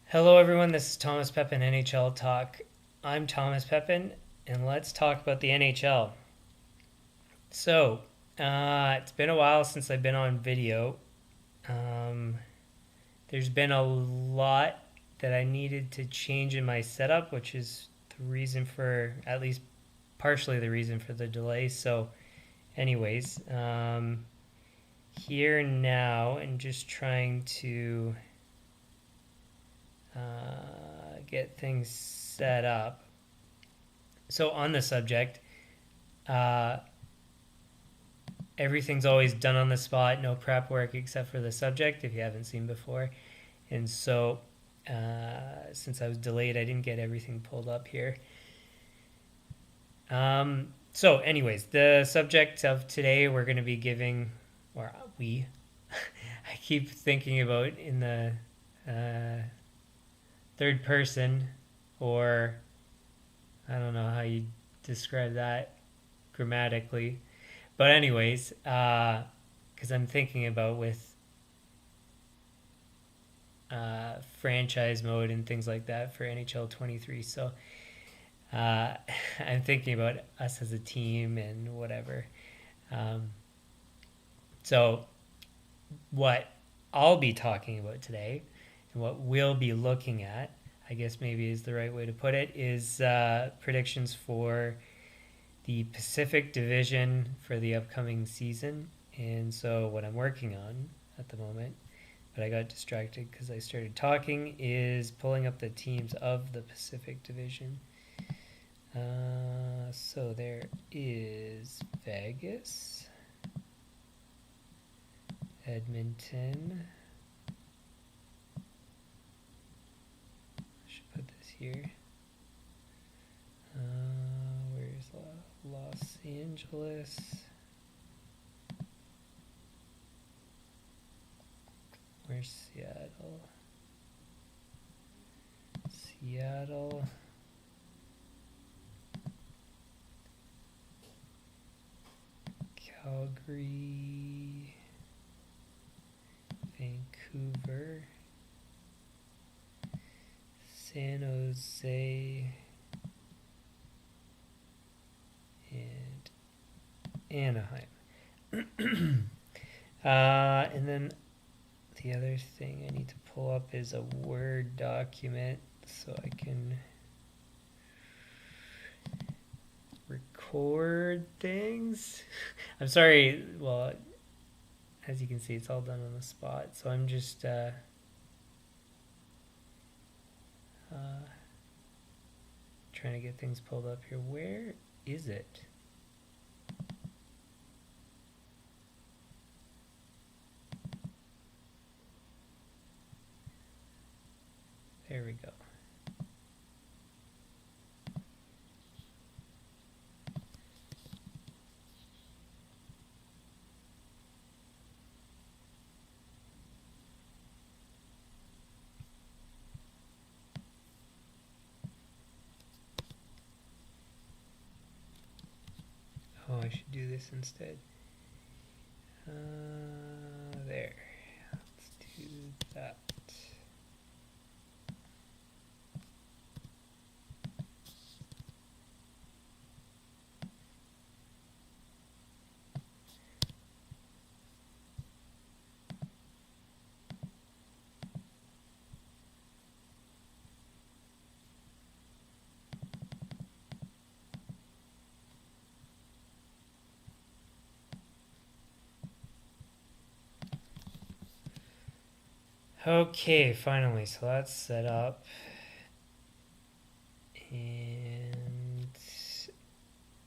Hello, everyone. This is Thomas Pepin, NHL Talk. I'm Thomas Pepin, and let's talk about the NHL. So, it's been a while since I've been on video. Um, there's been a lot that I needed to change in my setup, which is the reason for, at least partially the reason for the delay. So, anyways, here now, and just trying to get things set up. So on the subject, uh, everything's always done on the spot, no prep work except for the subject if you haven't seen before. And so since I was delayed, I didn't get everything pulled up here. So, anyways, the subject of today we're going to be giving, or I keep thinking about in the uh, third person, or I don't know how you describe that grammatically. But anyways, because I'm thinking about with franchise mode and things like that for NHL 23. So I'm thinking about us as a team and whatever. Um, so what I'll be talking about today and what we'll be looking at, I guess maybe is the right way to put it, is predictions for the Pacific Division for the upcoming season. And so what I'm working on at the moment, but I got distracted because I started talking, is pulling up the teams of the Pacific Division. So there is Vegas, Edmonton. I should put this here. Where's Los Angeles? Where's Seattle? Seattle. Calgary. Vancouver. San Jose. And Anaheim. And then the other thing I need to pull up is a Word document so I can record things. I'm sorry, well, as you can see, it's all done on the spot. So I'm just trying to get things pulled up here. Where is it? There we go. Oh, I should do this instead. There. Let's do that. Okay, finally, so that's set up. And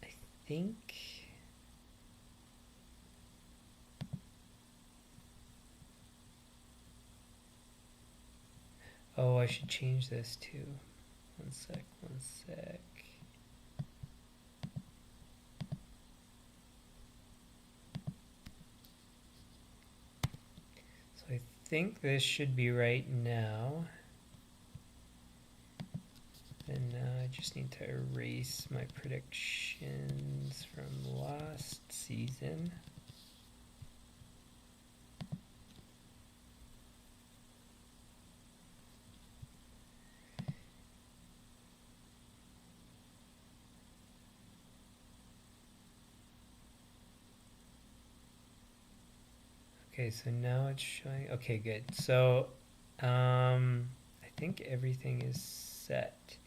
I think oh, I should change this too. One sec. So I think this should be right now. And now I just need to erase my predictions from last season. Okay, so now it's showing. Okay, good. So, I think everything is set.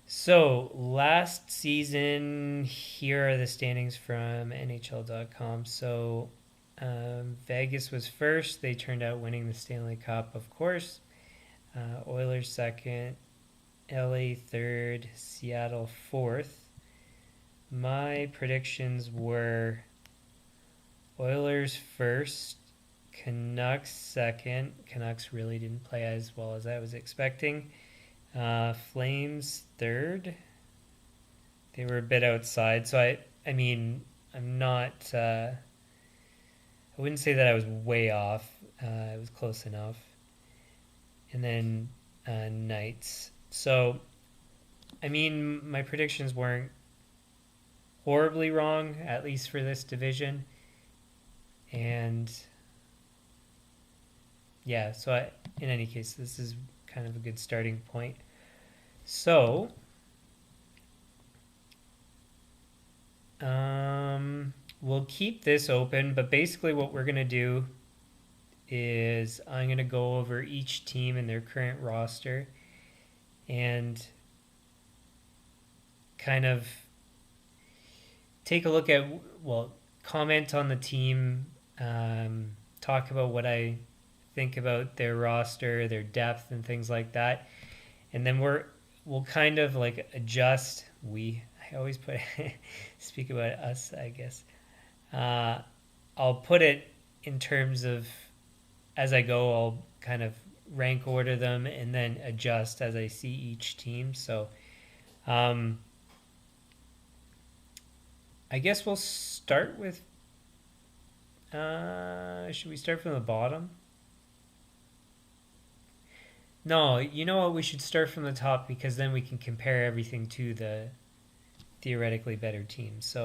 So, last season, here are the standings from NHL.com. So, Vegas was first. They turned out winning the Stanley Cup, of course. Oilers second. LA third. Seattle fourth. My predictions were Oilers first, Canucks second. Canucks really didn't play as well as I was expecting. Flames third. They were a bit outside, so I mean, I'm not. I wouldn't say that I was way off. It was close enough. And then Knights. So, I mean, my predictions weren't horribly wrong, at least for this division. And yeah, so in any case, this is kind of a good starting point. So, we'll keep this open, but basically what we're going to do is I'm going to go over each team and their current roster and kind of take a look at, well, comment on the team, talk about what I think about their roster, their depth, and things like that. And then we'll kind of like adjust. I always put speak about us, I guess. I'll put it in terms of as I go. I'll kind of rank order them and then adjust as I see each team. So, I guess we'll start with. Should we start from the bottom? No, you know what? We should start from the top because then we can compare everything to the theoretically better teams.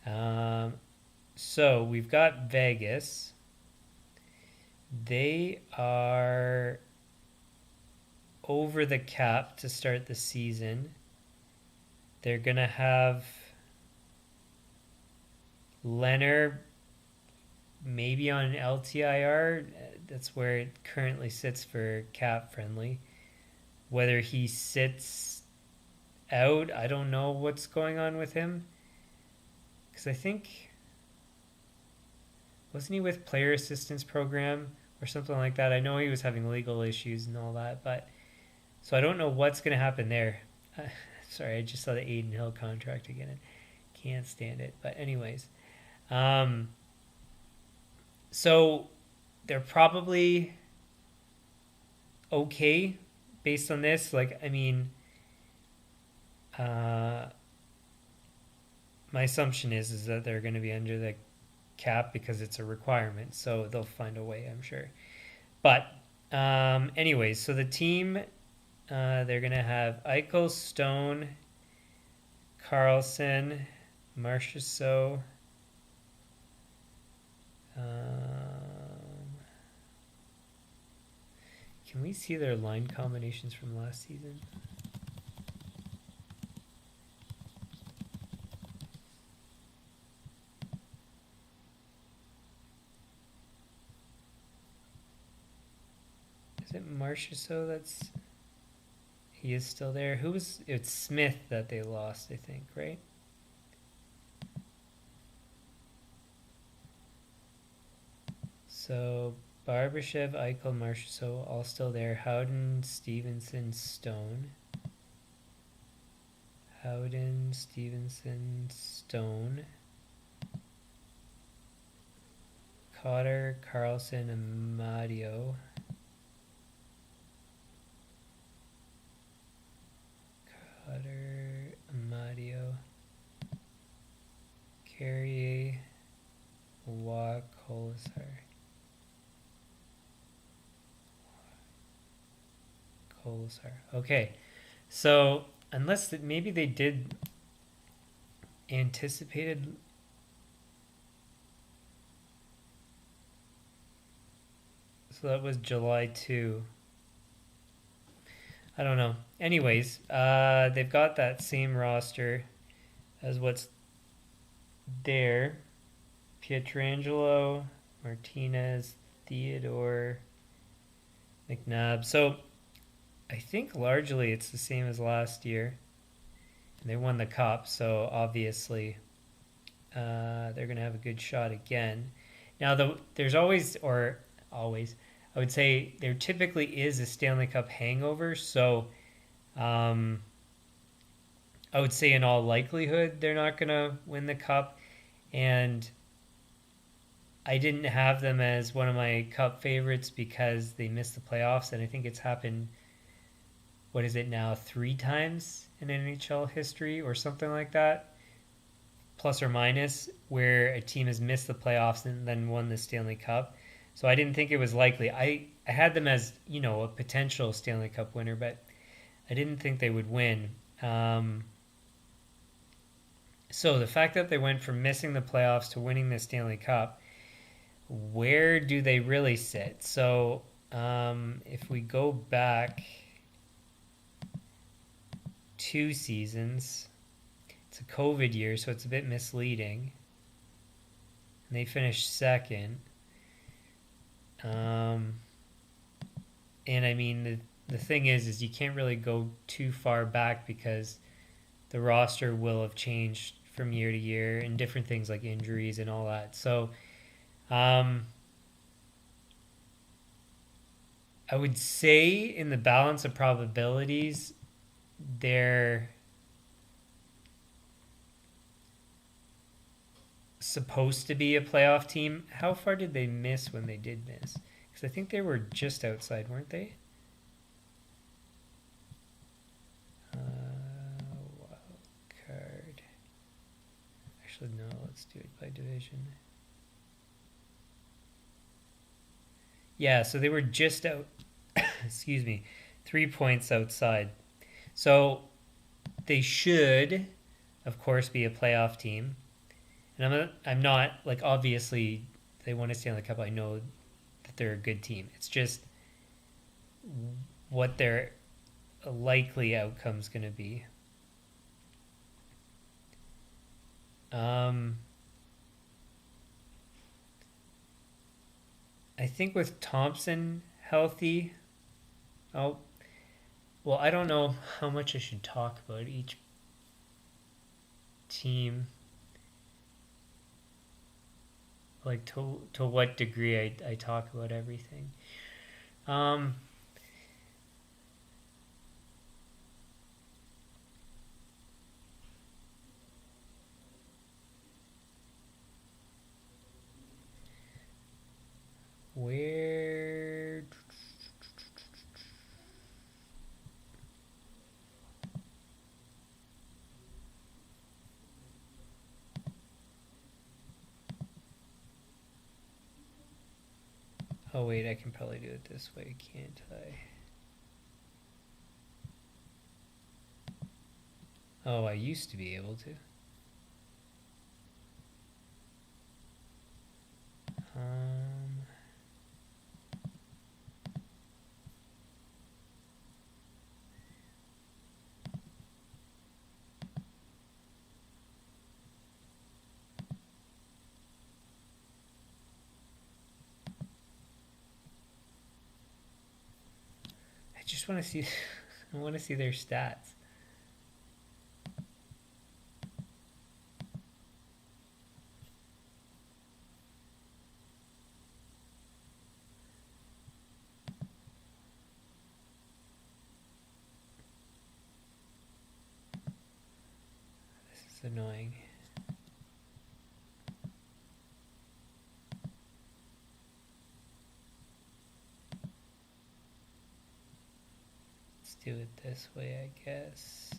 Um, so we've got Vegas. They are over the cap to start the season. They're going to have Leonard maybe on an LTIR. That's where it currently sits for cap friendly. Whether he sits out, I don't know what's going on with him. Because I think, wasn't he with player assistance program or something like that? I know he was having legal issues and all that, but so I don't know what's going to happen there. Sorry, I just saw the Aiden Hill contract again. I can't stand it. But anyways, so they're probably okay based on this. Like, I mean, my assumption is that they're going to be under the cap because it's a requirement. So they'll find a way, I'm sure. But anyways, so the team, they're going to have Eichel, Stone, Carlson, Marchessault. Can we see their line combinations from last season? Is it Marchessault that's... He is still there. It's Smith that they lost, I think, right? So Barbashev, Eichel, Marchessault, all still there. Howden, Stevenson, Stone. Howden, Stevenson, Stone. Cotter, Carlson, Amadio. Cotter, Amadio. Carrier, Waugh, Colasar. Okay, so unless maybe they did anticipated. So that was July 2. I don't know. Anyways, they've got that same roster as what's there. Pietrangelo, Martinez, Theodore, McNabb. So I think largely it's the same as last year. They won the cup, so obviously they're going to have a good shot again. Now, there's always, I would say there typically is a Stanley Cup hangover. So I would say in all likelihood they're not going to win the cup. And I didn't have them as one of my cup favorites because they missed the playoffs. And I think it's happened, what is it now, 3 times in NHL history or something like that, plus or minus, where a team has missed the playoffs and then won the Stanley Cup. So I didn't think it was likely. I had them as, a potential Stanley Cup winner, but I didn't think they would win. So the fact that they went from missing the playoffs to winning the Stanley Cup, where do they really sit? So if we go back 2 seasons, it's a COVID year, so it's a bit misleading. And they finished second. And I mean, the thing is you can't really go too far back because the roster will have changed from year to year and different things like injuries and all that. So I would say in the balance of probabilities, they're supposed to be a playoff team. How far did they miss when they did miss? Because I think they were just outside, weren't they? Wild card. Actually, no, let's do it by division. Yeah, so they were just out, excuse me, 3 points outside. So they should, of course, be a playoff team. And I'm not, like, obviously, they won a Stanley Cup. I know that they're a good team. It's just what their likely outcome's going to be. I think with Thompson healthy, I don't know how much I should talk about each team. Like to what degree I talk about everything. Where Oh wait, I can probably do it this way, can't I? Oh, I used to be able to. I just want to see. I want to see their stats. This is annoying. Let's do it this way, I guess.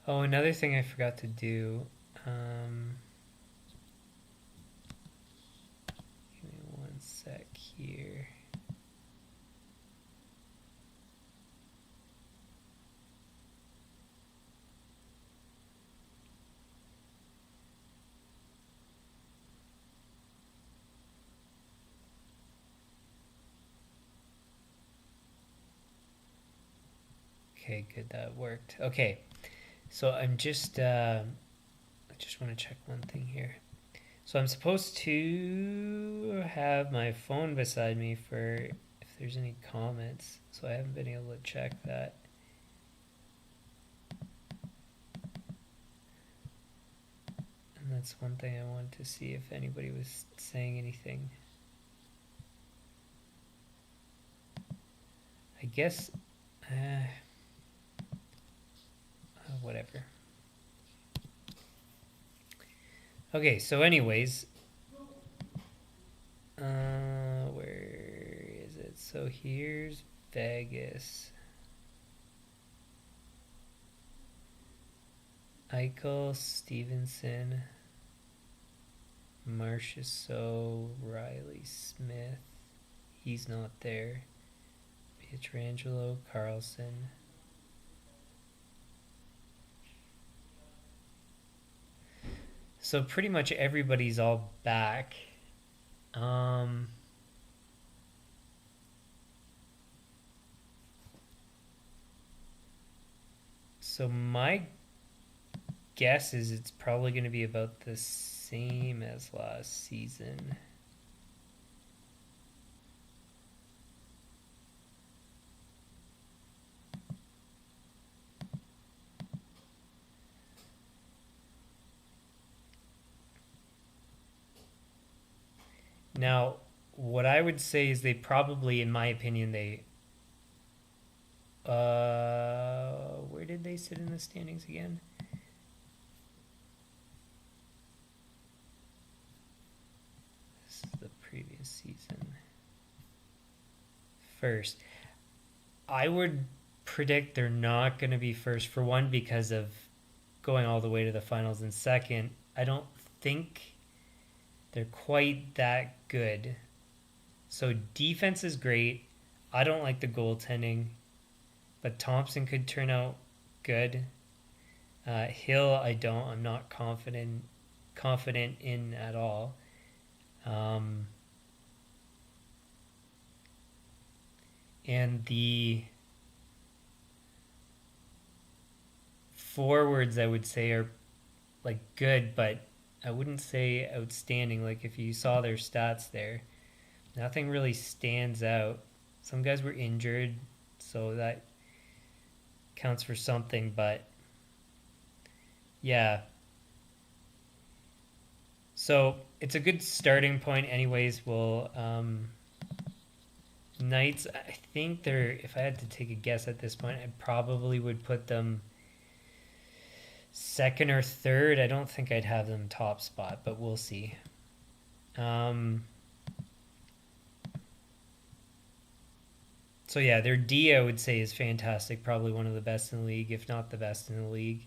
Oh, another thing I forgot to do. Give me one sec here. Okay, good, that worked. Okay, so I just want to check one thing here. So I'm supposed to have my phone beside me for if there's any comments. So I haven't been able to check that. And that's one thing I wanted to see if anybody was saying anything. I guess, whatever. Okay, so anyways, where is it? So here's Vegas. Eichel, Stevenson, Marchessault, Riley Smith. He's not there. Pietrangelo, Carlson. So pretty much everybody's all back. So my guess is it's probably going to be about the same as last season. Now, what I would say is they probably, in my opinion, where did they sit in the standings again? This is the previous season. First. I would predict they're not going to be first, for one, because of going all the way to the finals, and second, I don't think they're quite that good. So defense is great. I don't like the goaltending, but Thompson could turn out good. Hill, I'm not confident in at all. And the forwards, I would say, are like good, but I wouldn't say outstanding. Like if you saw their stats there, nothing really stands out. Some guys were injured, so that counts for something, but yeah. So it's a good starting point anyways. Knights, I think if I had to take a guess at this point, I probably would put them second or third. I don't think I'd have them top spot, but we'll see. So yeah, their D, I would say, is fantastic. Probably one of the best in the league, if not the best in the league.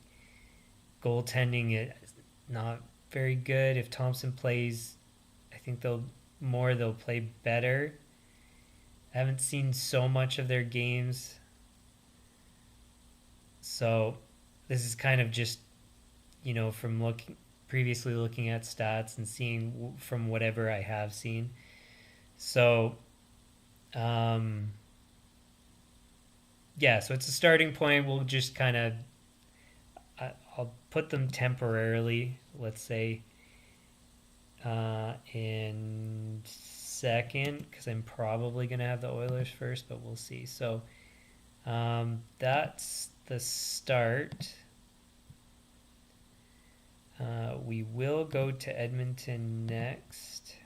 Goaltending, is not very good. If Thompson plays, I think they'll play better. I haven't seen so much of their games. So this is kind of just, from previously looking at stats and seeing from whatever I have seen. So, yeah, so it's a starting point. We'll just kind of, I'll put them temporarily, let's say, in second, because I'm probably going to have the Oilers first, but we'll see. So that's the start. We will go to Edmonton next.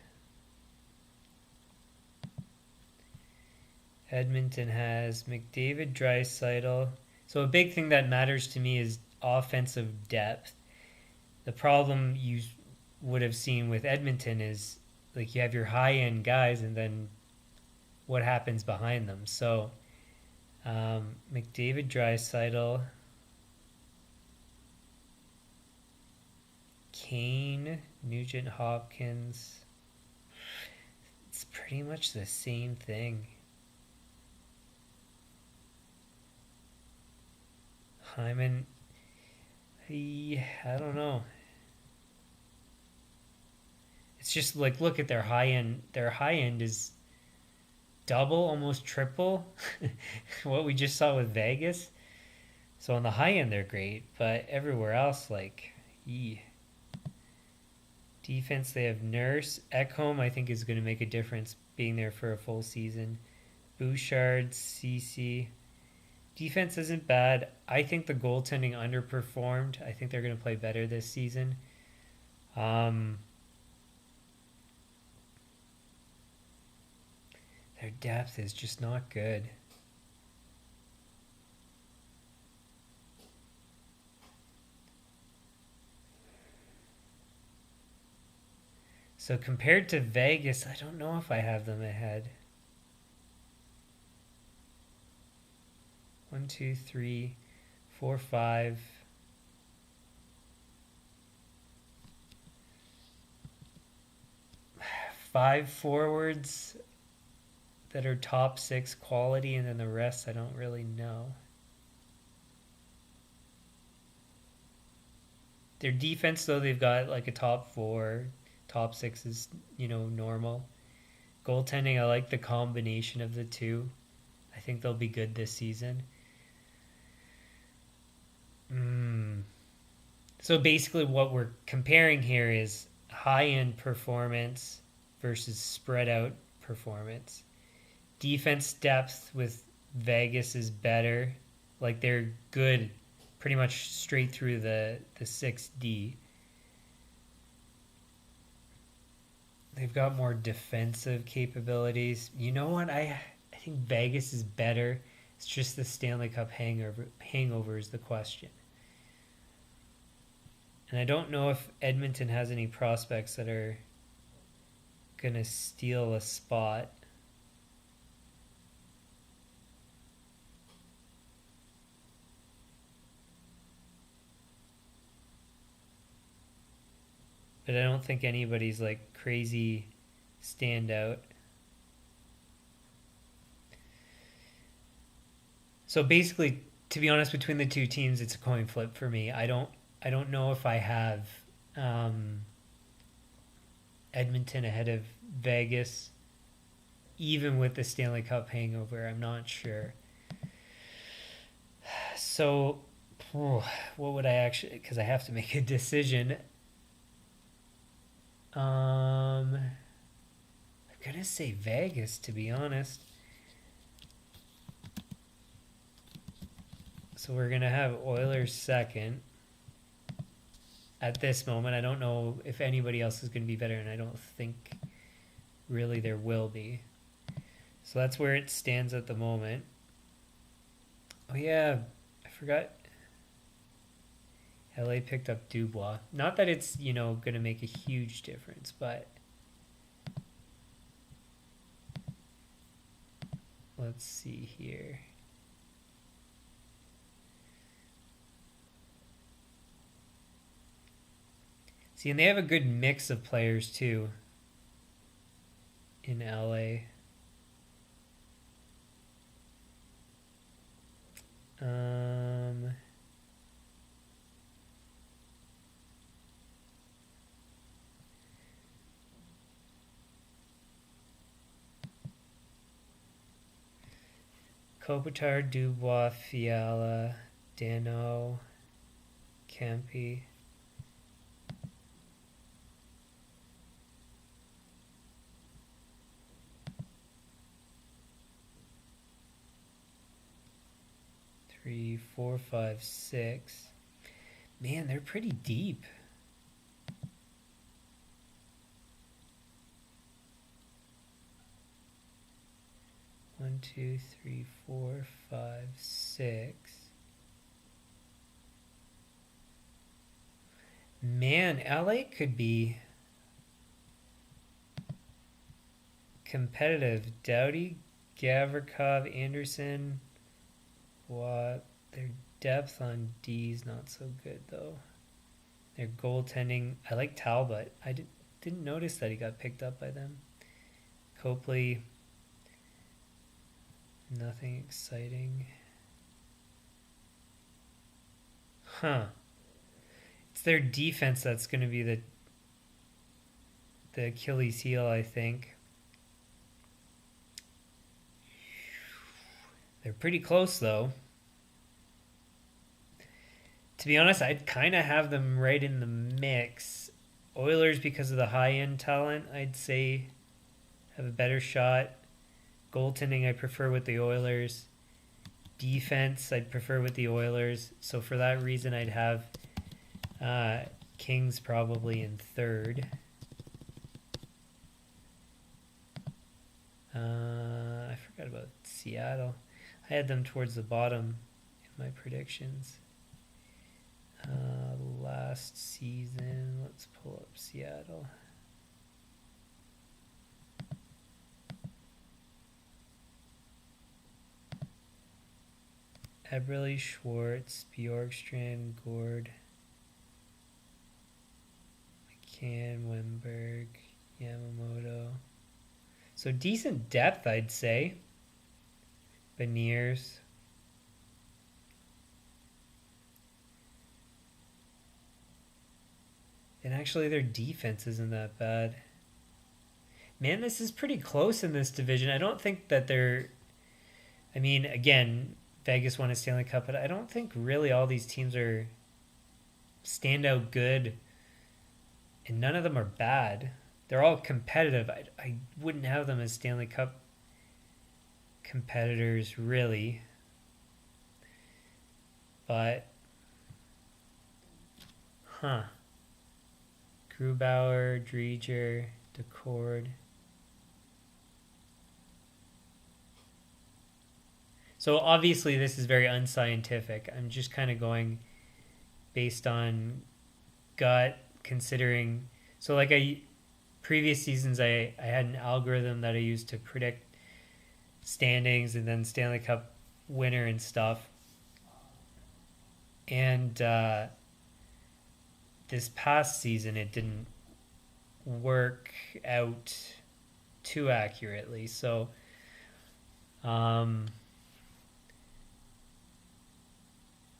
Edmonton has McDavid, Draisaitl. So a big thing that matters to me is offensive depth. The problem you would have seen with Edmonton is like you have your high-end guys and then what happens behind them. So McDavid, Draisaitl, Kane, Nugent Hopkins. It's pretty much the same thing. Hyman, I don't know. It's just like, look at their high end. Their high end is double, almost triple what we just saw with Vegas. So on the high end, they're great, but everywhere else, like, yee. Defense, they have Nurse. Ekholm, I think, is going to make a difference being there for a full season. Bouchard, CC. Defense isn't bad. I think the goaltending underperformed. I think they're going to play better this season. Their depth is just not good. So compared to Vegas, I don't know if I have them ahead. 1, 2, 3, 4, 5. Five forwards that are top 6 quality, and then the rest I don't really know. Their defense, though, they've got like a top 4. Top 6 is, normal. Goaltending, I like the combination of the two. I think they'll be good this season. So basically what we're comparing here is high-end performance versus spread-out performance. Defense depth with Vegas is better. Like, they're good pretty much straight through the 6D. They've got more defensive capabilities. You know what? I think Vegas is better. It's just the Stanley Cup hangover is the question. And I don't know if Edmonton has any prospects that are going to steal a spot. But I don't think anybody's like crazy standout. So basically, to be honest, between the two teams, it's a coin flip for me. I don't know if I have Edmonton ahead of Vegas, even with the Stanley Cup hangover. I'm not sure. So, what would I actually? Because I have to make a decision. I'm gonna say Vegas, to be honest. So we're gonna have Oilers second. At this moment, I don't know if anybody else is gonna be better, and I don't think really there will be. So that's where it stands at the moment. Oh yeah, I forgot. LA picked up Dubois. Not that it's, going to make a huge difference, but let's see here. See, and they have a good mix of players too in LA. Kopitar, Dubois, Fiala, Dano, Kempe. Three, four, five, six. Man, they're pretty deep. One, two, three, four, five, six. Man, LA could be competitive. Doughty, Gavrikov, Anderson. What? Their depth on D is not so good, though. Their goaltending, I like Talbot. I didn't notice that he got picked up by them. Copley, nothing exciting. Huh. It's their defense that's going to be the Achilles heel, I think. They're pretty close, though. To be honest, I'd kind of have them right in the mix. Oilers, because of the high end talent, I'd say have a better shot. Goaltending, I prefer with the Oilers. Defense, I'd prefer with the Oilers. So for that reason, I'd have Kings probably in third. I forgot about Seattle. I had them towards the bottom in my predictions. Last season, let's pull up Seattle. Eberle, Schwartz, Bjorkstrand, Gord, McCann, Wemberg, Yamamoto. So decent depth, I'd say. Beniers. And actually, their defense isn't that bad. Man, this is pretty close in this division. I don't think that they're... I mean, again, Vegas won a Stanley Cup, but I don't think really all these teams are standout good, and none of them are bad. They're all competitive. I wouldn't have them as Stanley Cup competitors, really. But, Grubauer, Dreger, Decord. So obviously this is very unscientific. I'm just kind of going based on gut, considering... So like previous seasons, I had an algorithm that I used to predict standings and then Stanley Cup winner and stuff. And this past season, it didn't work out too accurately. So,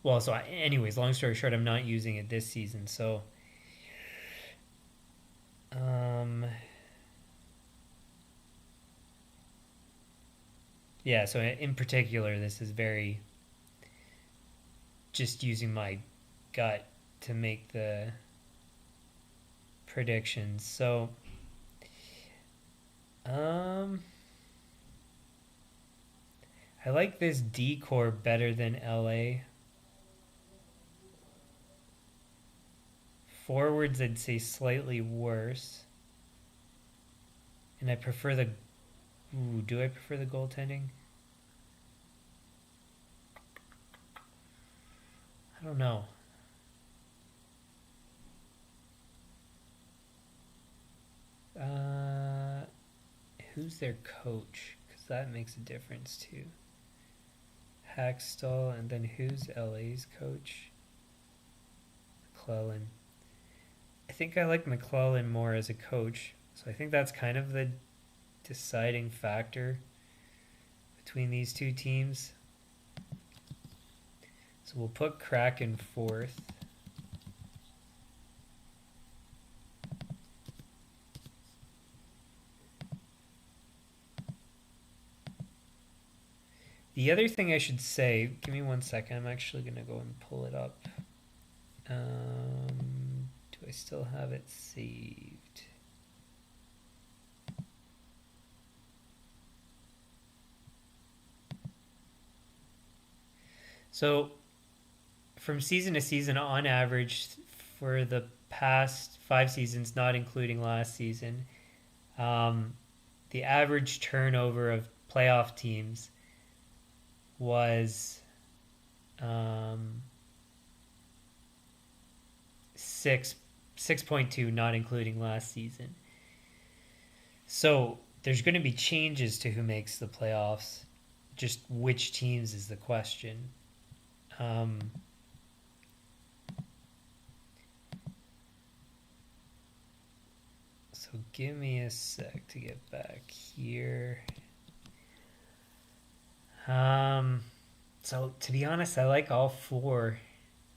anyways, long story short, I'm not using it this season. So, yeah, so in particular, this is very just using my gut to make the predictions. So, I like this decor better than LA. Forwards, I'd say slightly worse. And I prefer the... Ooh, do I prefer the goaltending? I don't know. Who's their coach? Because that makes a difference too. Hackstall, and then who's LA's coach? McClellan. I think I like McClellan more as a coach, so I think that's kind of the deciding factor between these two teams. So we'll put Kraken fourth. The other thing I should say, give me 1 second, I'm actually going to go and pull it up. Do I still have it saved? So, from season to season, on average, for the past 5 seasons, not including last season, the average turnover of playoff teams was 6.2, not including last season. So there's going to be changes to who makes the playoffs. Just which teams is the question. So give me a sec to get back here. So to be honest, I like all 4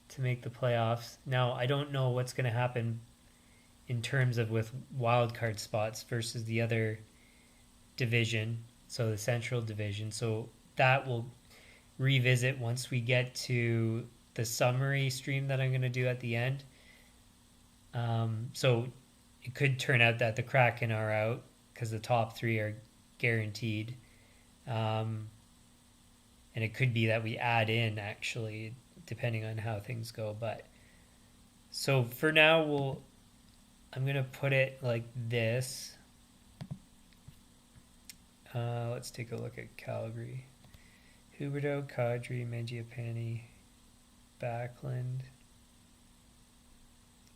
to make the playoffs. Now, I don't know what's going to happen in terms of with wild card spots versus the other division, so the Central Division. So that will revisit once we get to the summary stream that I'm going to do at the end. So it could turn out that the Kraken are out because the top three are guaranteed. And it could be that we add in, actually, depending on how things go. But so for now, I'm going to put it like this. Let's take a look at Calgary. Huberdeau, Kadri, Mangiapane, Backlund,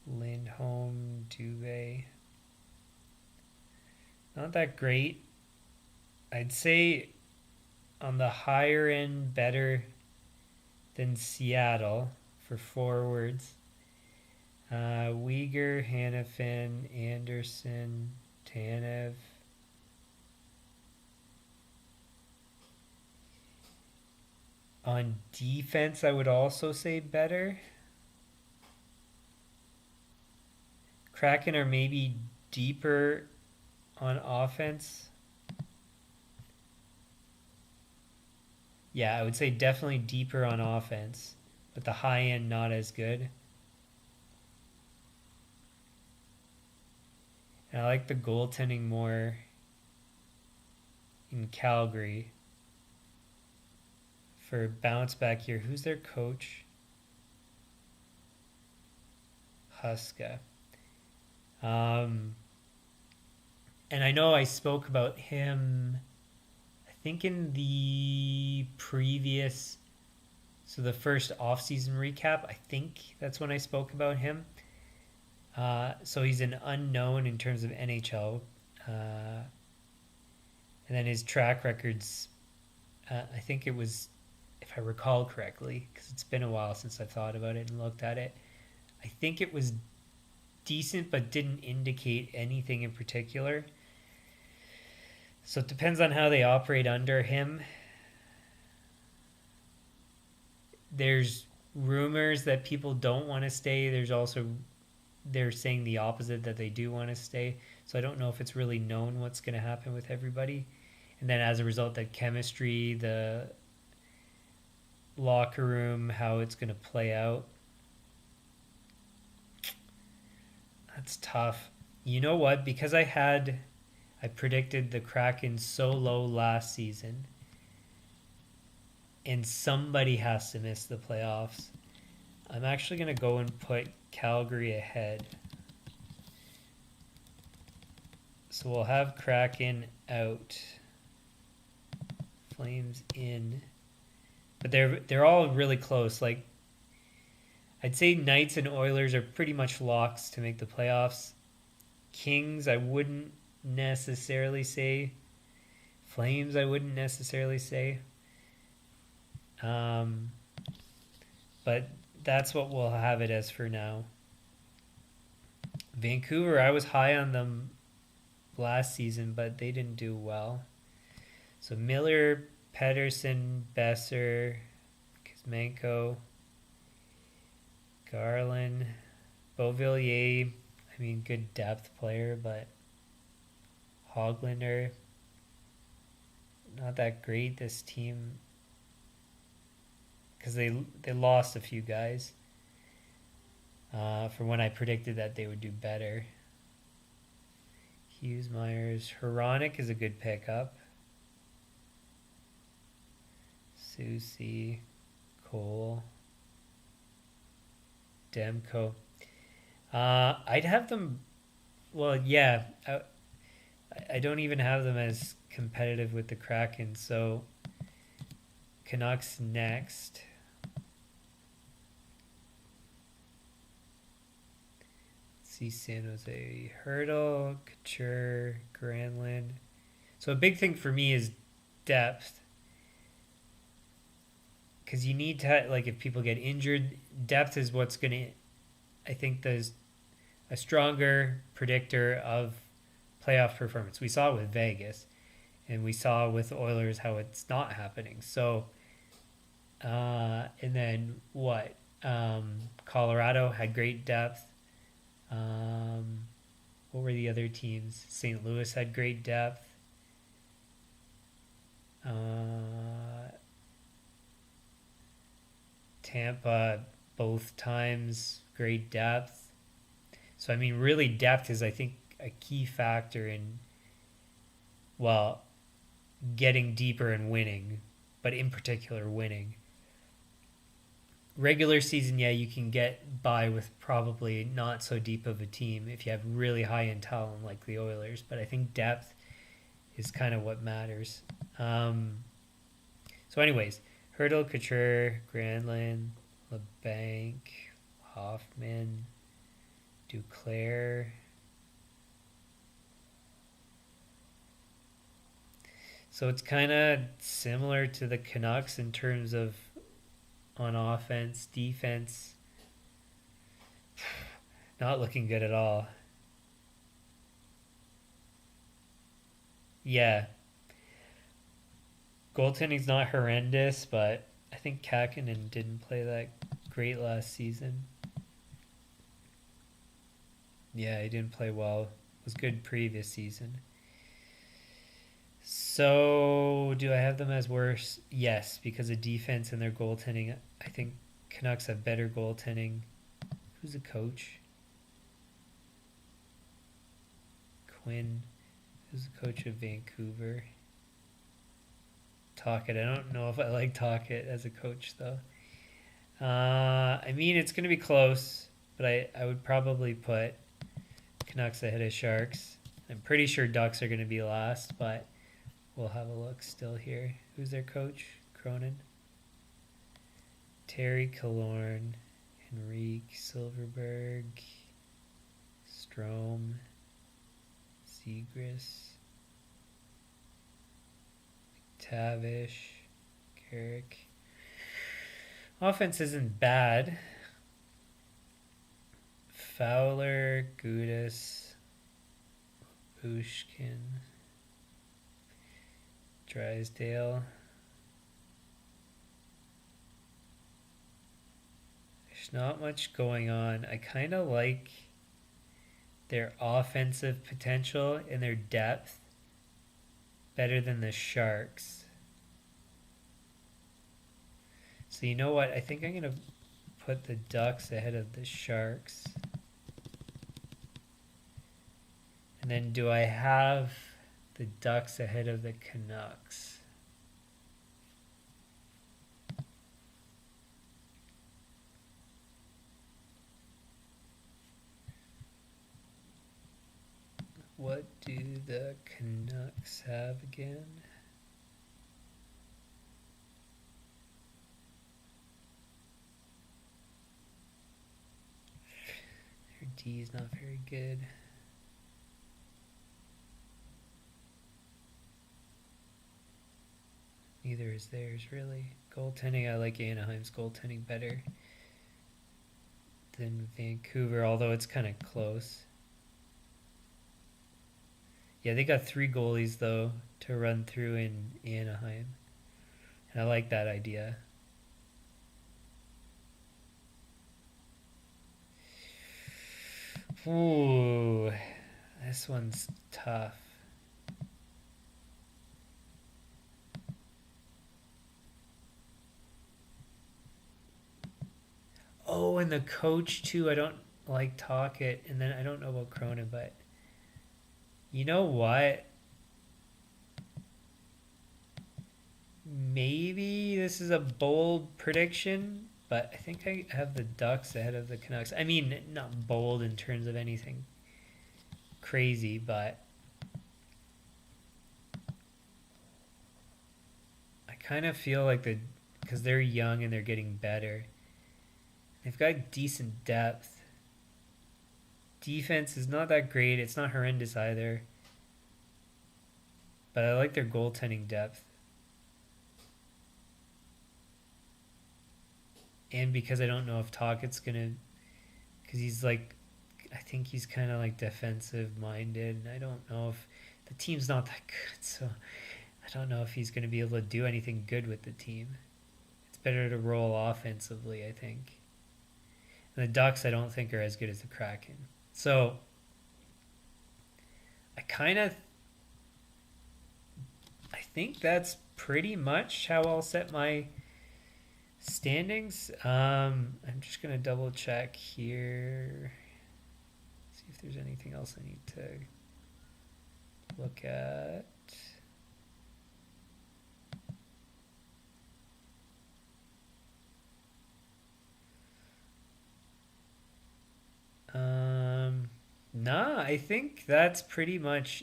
Lindholm, Dubé. Not that great. I'd say on the higher end, better than Seattle for forwards. Uyghur, Hannafin, Anderson, Tanev. On defense, I would also say better. Kraken are maybe deeper on offense. Yeah, I would say definitely deeper on offense, but the high end not as good. And I like the goaltending more in Calgary. For bounce back here, who's their coach? Huska. And I know I spoke about him, I think in the previous, so the first off-season recap, I think that's when I spoke about him. So he's an unknown in terms of NHL. And then his track records, I think it was, if I recall correctly, because it's been a while since I've thought about it and looked at it, I think it was decent but didn't indicate anything in particular. So it depends on how they operate under him. There's rumors that people don't want to stay. There's also, they're saying the opposite, that they do want to stay. So I don't know if it's really known what's going to happen with everybody. And then as a result, that chemistry, the locker room, how it's going to play out. That's tough. You know what? Because I predicted the Kraken so low last season, and somebody has to miss the playoffs, I'm actually going to go and put Calgary ahead. So we'll have Kraken out, Flames in, but they're all really close. Like, I'd say Knights and Oilers are pretty much locks to make the playoffs. Kings, I wouldn't necessarily say. Flames, I wouldn't necessarily say. But that's what we'll have it as for now. Vancouver, I was high on them last season, but they didn't do well. So Miller, Pedersen, Besser, Kuzmenko, Garland, Beauvillier, I mean, good depth player, but Hoglander, not that great, this team, because they lost a few guys from when I predicted that they would do better. Hughes, Myers, Hronik is a good pickup. Susie, Cole, Demko. I'd have them. Well, yeah. I don't even have them as competitive with the Kraken. So Canucks next. Let's see, San Jose, Hurdle, Couture, Granlund. So a big thing for me is depth. Because you need to, like, if people get injured, depth is what's going to, I think, there's a stronger predictor of playoff performance. We saw it with Vegas, and we saw with Oilers how it's not happening. So, and then what? Colorado had great depth. What were the other teams? St. Louis had great depth. Tampa, both times, great depth. So, I mean, really, depth is, I think, a key factor in, well, getting deeper and winning, but in particular, winning. Regular season, yeah, you can get by with probably not so deep of a team if you have really high end talent like the Oilers, but I think depth is kind of what matters. Um, so, anyways, Hurdle, Couture, Granlund, LeBanc, Hoffman, Duclair. So it's kind of similar to the Canucks in terms of on offense, defense. Not looking good at all. Yeah, goaltending's not horrendous, but I think Kakinen didn't play that great last season. Yeah, he didn't play well. Was good previous season. So, do I have them as worse? Yes, because of defense and their goaltending. I think Canucks have better goaltending. Who's the coach? Quinn. Who's the coach of Vancouver? Tocchet. I don't know if I like Tocchet as a coach, though. I mean, it's going to be close, but I would probably put Canucks ahead of Sharks. I'm pretty sure Ducks are going to be last, but we'll have a look still here. Who's their coach? Cronin. Terry Killorn. Henrique Silverberg. Strome. Zegras. Tavish. Carrick. Offense isn't bad. Fowler, Gudis, Bushkin, Drysdale. There's not much going on. I kind of like their offensive potential and their depth better than the Sharks. So you know what? I think I'm going to put the Ducks ahead of the Sharks. And then do I have the Ducks ahead of the Canucks? What do the Canucks have again? Their D is not very good. Neither is theirs, really. Goaltending, I like Anaheim's goaltending better than Vancouver, although it's kind of close. Yeah, they got 3 goalies, though, to run through in Anaheim. And I like that idea. Ooh, this one's tough. Oh, and the coach too. I don't like Tocchet, and then I don't know about Cronin, but you know what? Maybe this is a bold prediction, but I think I have the Ducks ahead of the Canucks. I mean, not bold in terms of anything crazy, but I kind of feel like because they're young and they're getting better. They've got decent depth. Defense is not that great. It's not horrendous either. But I like their goaltending depth. And because I don't know if Tocchet's going to... Because he's like... I think he's kind of like defensive minded. And I don't know if... The team's not that good. So I don't know if he's going to be able to do anything good with the team. It's better to roll offensively, I think. And the Ducks, I don't think, are as good as the Kraken. So, I think that's pretty much how I'll set my Standings. I'm just gonna double check here. See if there's anything else I need to look at. Nah, I think that's pretty much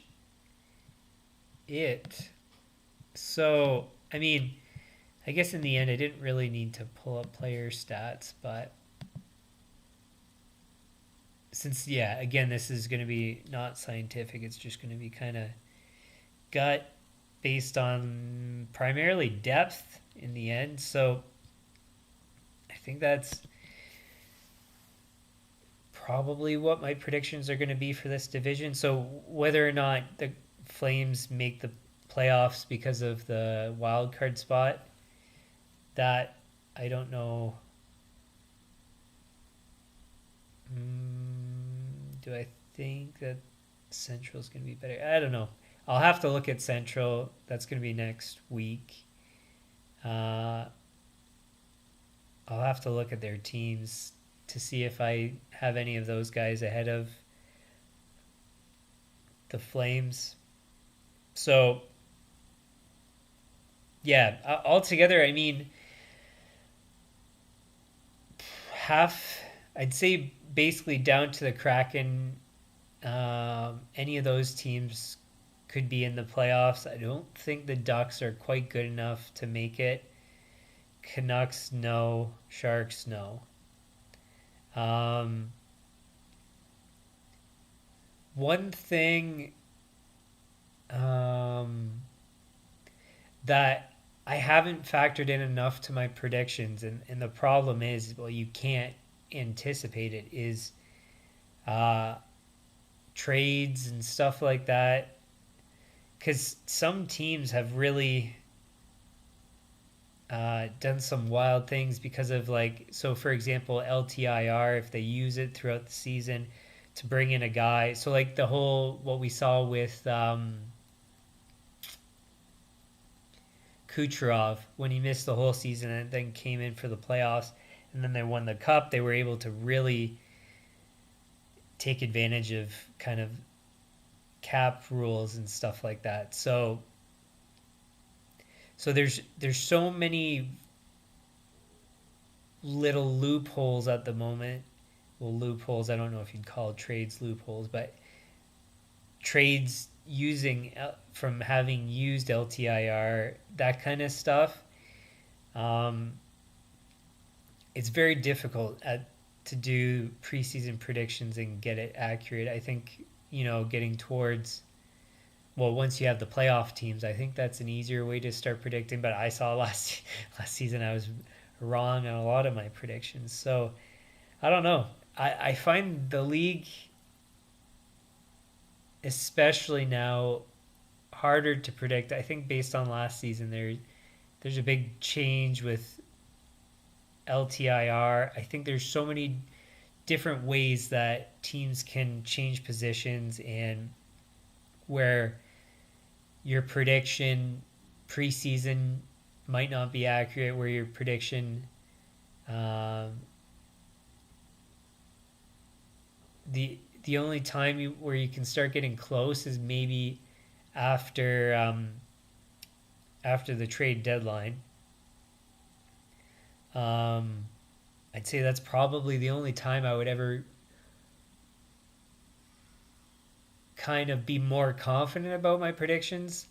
it. So, I mean, I guess in the end, I didn't really need to pull up player stats, but since, yeah, again, this is going to be not scientific, it's just going to be kind of gut based on primarily depth in the end. So, I think that's probably what my predictions are going to be for this division. So, whether or not the Flames make the playoffs because of the wild card spot, that I don't know. Do I think that Central is going to be better? I don't know. I'll have to look at Central. That's going to be next week. I'll have to look at their teams to see if I have any of those guys ahead of the Flames. So, yeah, altogether, I mean, half, I'd say basically down to the Kraken, any of those teams could be in the playoffs. I don't think the Ducks are quite good enough to make it. Canucks, no. Sharks, no. One thing that I haven't factored in enough to my predictions, and the problem is, well, you can't anticipate it, is uh, trades and stuff like that. Because some teams have really done some wild things because of, like, so for example, LTIR, if they use it throughout the season to bring in a guy. So, like, the whole, what we saw with Kucherov when he missed the whole season and then came in for the playoffs and then they won the cup, they were able to really take advantage of kind of cap rules and stuff like that. So there's so many little loopholes at the moment. Well, loopholes, I don't know if you'd call trades loopholes, but trades using from having used LTIR, that kind of stuff. It's very difficult to do preseason predictions and get it accurate. I think, getting towards, well, once you have the playoff teams, I think that's an easier way to start predicting. But I saw last season I was wrong on a lot of my predictions. So I don't know. I find the league, especially now, harder to predict. I think based on last season, there's a big change with LTIR. I think there's so many different ways that teams can change positions, and where your prediction preseason might not be accurate, where your prediction the only time where you can start getting close is maybe after after the trade deadline. I'd say that's probably the only time I would ever kind of be more confident about my predictions,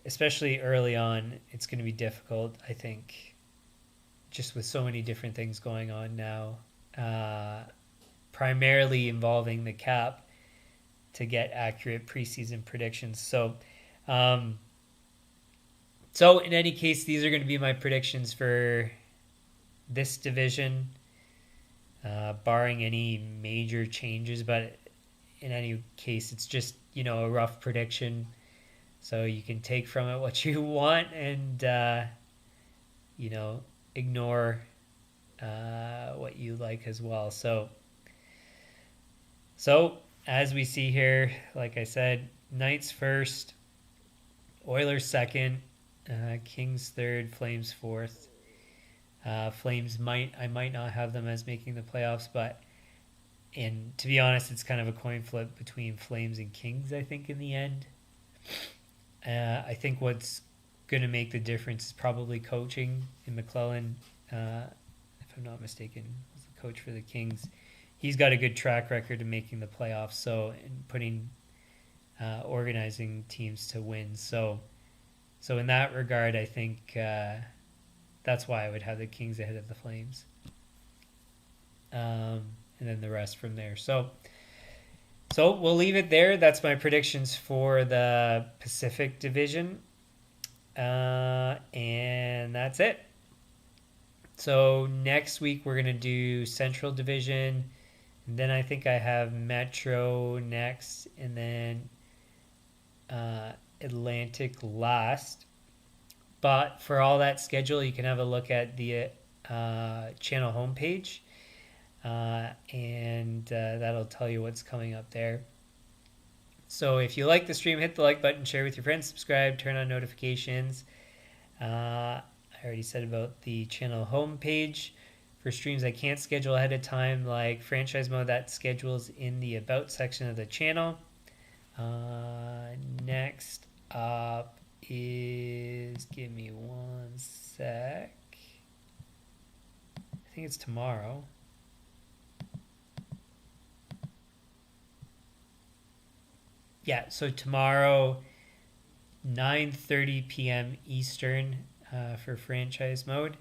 especially early on. It's going to be difficult, I think, just with so many different things going on now, primarily involving the cap, to get accurate preseason predictions. So in any case, these are going to be my predictions for this division, barring any major changes. But in any case, it's just, a rough prediction. So you can take from it what you want and, ignore what you like as well. So as we see here, like I said, Knights first, Oilers second, Kings third, Flames fourth. Flames I might not have them as making the playoffs, but and to be honest, it's kind of a coin flip between Flames and Kings. I think in the end, I think what's going to make the difference is probably coaching. And McClellan, if I'm not mistaken, was the coach for the Kings. He's got a good track record of making the playoffs, so and putting organizing teams to win. So in that regard, I think that's why I would have the Kings ahead of the Flames, and then the rest from there. So we'll leave it there. That's my predictions for the Pacific Division, and that's it. So next week we're gonna do Central Division, and then I think I have Metro next, and then Atlantic last. But for all that schedule, you can have a look at the channel homepage, and that'll tell you what's coming up there. So if you like the stream, hit the like button, share with your friends, subscribe, turn on notifications. I already said about the channel homepage. For streams I can't schedule ahead of time, like franchise mode, that schedules in the about section of the channel. Next up is, give me one sec, I think it's tomorrow. Yeah, so tomorrow 9:30 p.m. Eastern for franchise mode.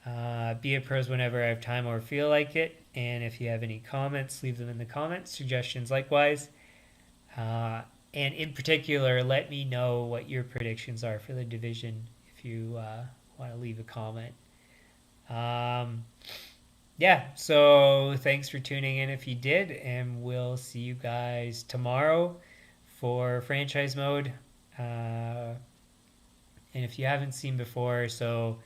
Be it pros whenever I have time or feel like it. And if you have any comments, leave them in the comments. Suggestions likewise. And in particular, let me know what your predictions are for the division if you want to leave a comment. Yeah, so thanks for tuning in if you did, and we'll see you guys tomorrow for franchise mode. And if you haven't seen before, so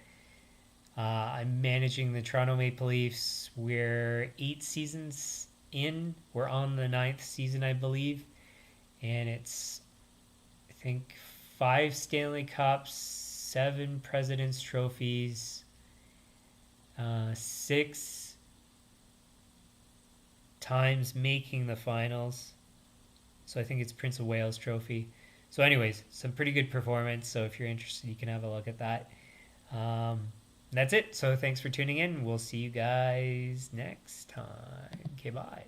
I'm managing the Toronto Maple Leafs. We're 8 seasons in. We're on the 9th season, I believe. And it's, I think, 5 Stanley Cups, 7 President's Trophies, 6 times making the finals. So I think it's Prince of Wales Trophy. So anyways, some pretty good performance. So if you're interested, you can have a look at that. That's it. So thanks for tuning in. We'll see you guys next time. Okay, bye.